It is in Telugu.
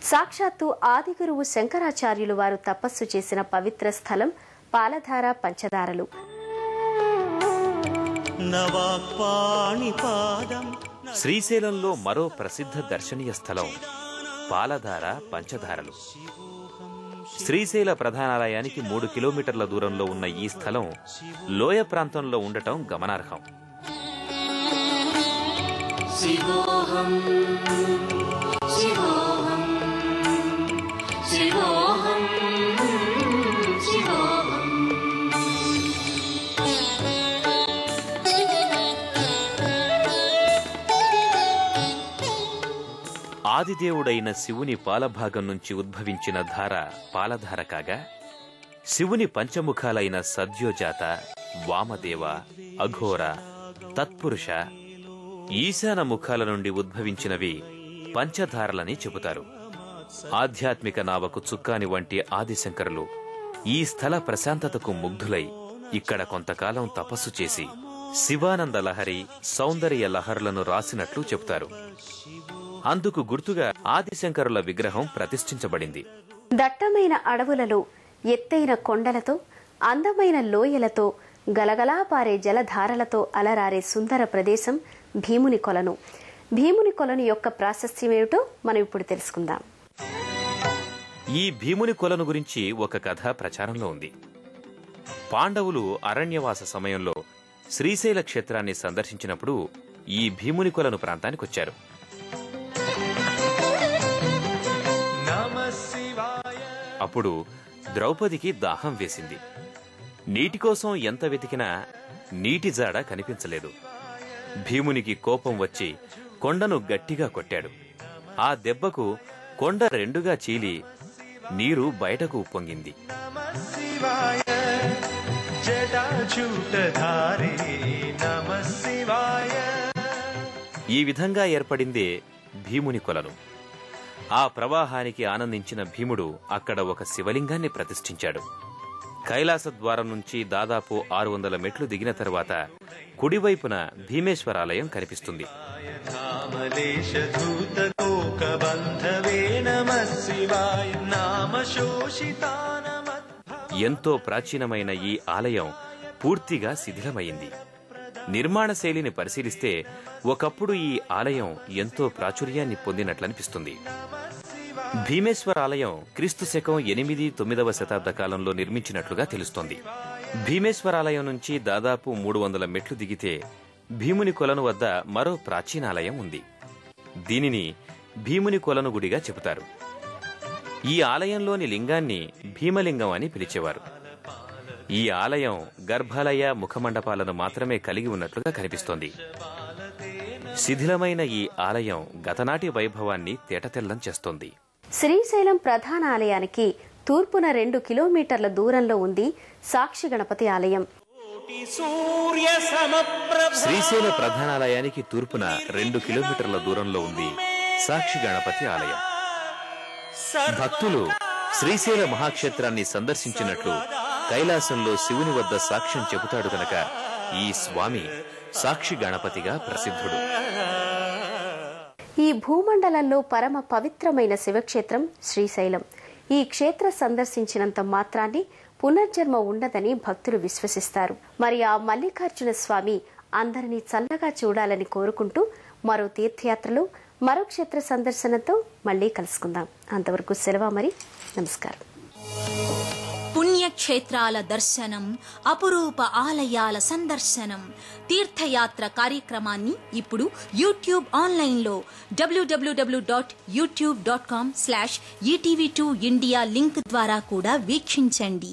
సాక్షాత్తు ఆదిగురువు శంకరాచార్యులు వారు తపస్సు చేసిన పవిత్ర స్థలం పాలధార పంచదారలు. శ్రీశైలంలో మరో ప్రసిద్ధ దర్శనీయ స్థలం పాలధార పంచదారలు. శ్రీశైల ప్రధానాలయానికి 3 కిలోమీటర్ల దూరంలో ఉన్న ఈ స్థలం లోయ ప్రాంతంలో ఉండటం గమనార్హం. ఆదిదేవుడైన శివుని పాలభాగం నుంచి ఉద్భవించిన ధార పాలధార కాగా, శివుని పంచముఖాలైన సద్యోజాత, వామదేవ, అఘోర, తత్పురుష, ఈశాన ముఖాల నుండి ఉద్భవించినవి పంచధారలని చెబుతారు. ఆధ్యాత్మిక నావకు చుక్కాని వంటి ఆదిశంకరులు ఈ స్థల ప్రశాంతతకు ముగ్ధులై ఇక్కడ కొంతకాలం తపస్సు చేసి శివానంద లహరి, సౌందర్య లహరులను రాసినట్లు చెబుతారు. అందుకు గుర్తుగా ఆదిశంకరుల విగ్రహం ప్రతిష్ఠించబడింది. దట్టమైన అడవులలో, ఎత్తైన కొండలతో, అందమైన లోయలతో, గలగలా పారే జలధారలతో అలరారే సుందర ప్రదేశం భీముని కొలను. భీముని కొలను యొక్క ప్రాశస్త్యమేమిటో మనం ఇప్పుడు తెలుసుకుందాం. ఈ భీముని కొలను గురించి ఒక కథ ప్రచారంలో ఉంది. పాండవులు అరణ్యవాస సమయంలో శ్రీశైల క్షేత్రాన్ని సందర్శించినప్పుడు ఈ భీముని కొలను ప్రాంతానికొచ్చారు. అప్పుడు ద్రౌపదికి దాహం వేసింది. నీటి కోసం ఎంత వెతికినా నీటి జాడ కనిపించలేదు. భీమునికి కోపం వచ్చి కొండను గట్టిగా కొట్టాడు. ఆ దెబ్బకు కొండ రెండుగా చీలి నీరు బయటకు ఉప్పొంగింది. ఈ విధంగా ఏర్పడిందే భీముని కొలను. ఆ ప్రవాహానికి ఆనందించిన భీముడు అక్కడ ఒక శివలింగాన్ని ప్రతిష్ఠించాడు. కైలాస ద్వారం నుంచి దాదాపు 600 మెట్లు దిగిన తరువాత కుడివైపున భీమేశ్వరాలయం కనిపిస్తుంది. ఎంతో ప్రాచీనమైన ఈ ఆలయం పూర్తిగా శిథిలమైంది. నిర్మాణ శైలిని పరిశీలిస్తే ఒకప్పుడు ఈ ఆలయం ఎంతో ప్రాచుర్యాన్ని పొందినట్లనిపిస్తుంది. భీమేశ్వర ఆలయం క్రీస్తు శకం 8-9వ శతాబ్ద కాలంలో నిర్మించినట్లుగా తెలుస్తోంది. భీమేశ్వరాలయం నుంచి దాదాపు 300 మెట్లు దిగితే భీముని కొలను వద్ద మరో ప్రాచీనాలయం ఉంది. దీనిని భీముని కొలను గుడిగా చెబుతారు. ఈ ఆలయంలోని లింగాన్ని భీమలింగం అని పిలిచేవారు. ఈ ఆలయం గర్భాలయ, ముఖమండపాలను మాత్రమే కలిగి ఉన్నట్లుగా కనిపిస్తోంది. శిథిలమైన ఈ ఆలయం గతనాటి వైభవాన్ని తేటతెల్లం చేస్తోంది. శ్రీశైలం ప్రధాన ఆలయానికి తూర్పున 2 కిలోమీటర్ల దూరంలో ఉంది సాక్షి గణపతి ఆలయం. శ్రీశైల ప్రధానాలయానికి తూర్పున 2 కిలోమీటర్ల దూరంలో ఉంది సాక్షి గణపతి ఆలయం. భక్తులు శ్రీశైల మహాక్షేత్రాన్ని సందర్శించినట్లు కైలాసంలో శివుని వద్ద సాక్ష్యం చెబుతాడు గనక ఈ స్వామి సాక్షి గణపతిగా ప్రసిద్ధుడు. ఈ భూమండలంలో పరమ పవిత్రమైన శివక్షేత్రం శ్రీశైలం. ఈ క్షేత్ర సందర్శించినంత మాత్రాన్ని పునర్జన్మ ఉండదని భక్తులు విశ్వసిస్తారు. మరి ఆ మల్లికార్జున స్వామి అందరినీ చల్లగా చూడాలని కోరుకుంటూ మరో తీర్థయాత్రలు, మరో క్షేత్ర సందర్శనతో మళ్లీ కలుసుకుందాం. అంతవరకు సెలవు. మరి నమస్కారం. పుణ్యక్షేత్రాల దర్శనం, అపురూప ఆలయాల సందర్శనం, తీర్థయాత్ర కార్యక్రమాన్ని ఇప్పుడు యూట్యూబ్ ఆన్లైన్లో www.youtube.com/etv2india లింక్ ద్వారా కూడా వీక్షించండి.